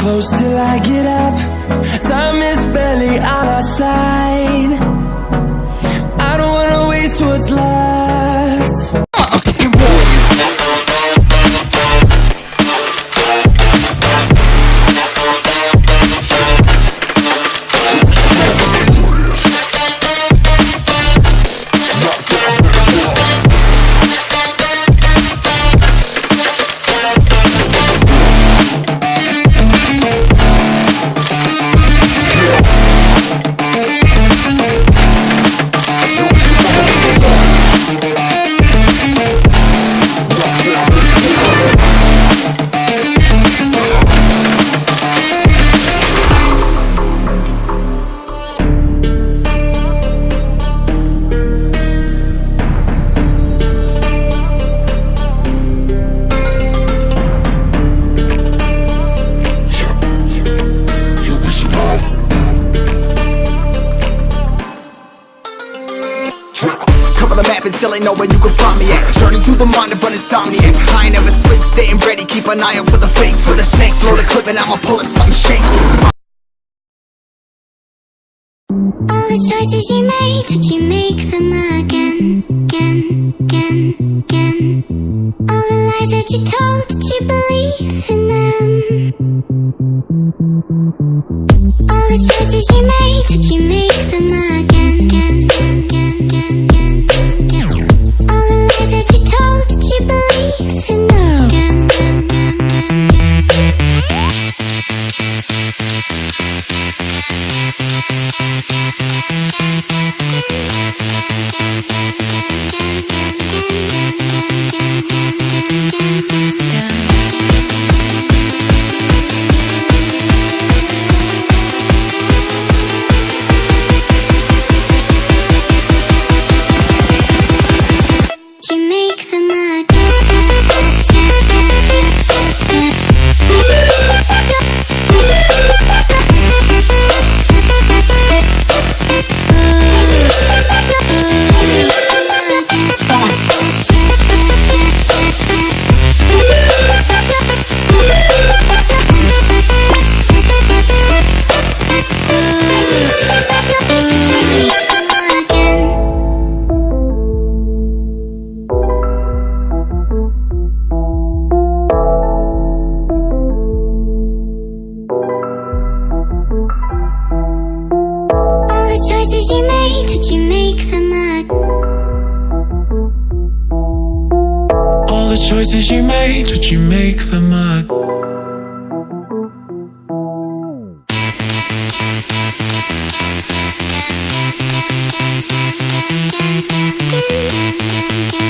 close till I get up. Time is barely on our side. I don't wanna waste what's left. Still ain't know where you can find me at. Journey through the mind of an insomniac. I ain't never sleep, staying ready. Keep an eye out for the fakes, for the snakes. Load a clip and I'ma pull it, something shakes. All the choices you made, did you make them again, again, again, again? All the lies that you told, did you believe in them? All the choices you made, did you make them again, again, again, again, again, again? All the lies that you told, did you believe in them? Again, again, again, Choices you made, did you make them again? again, again, again, again.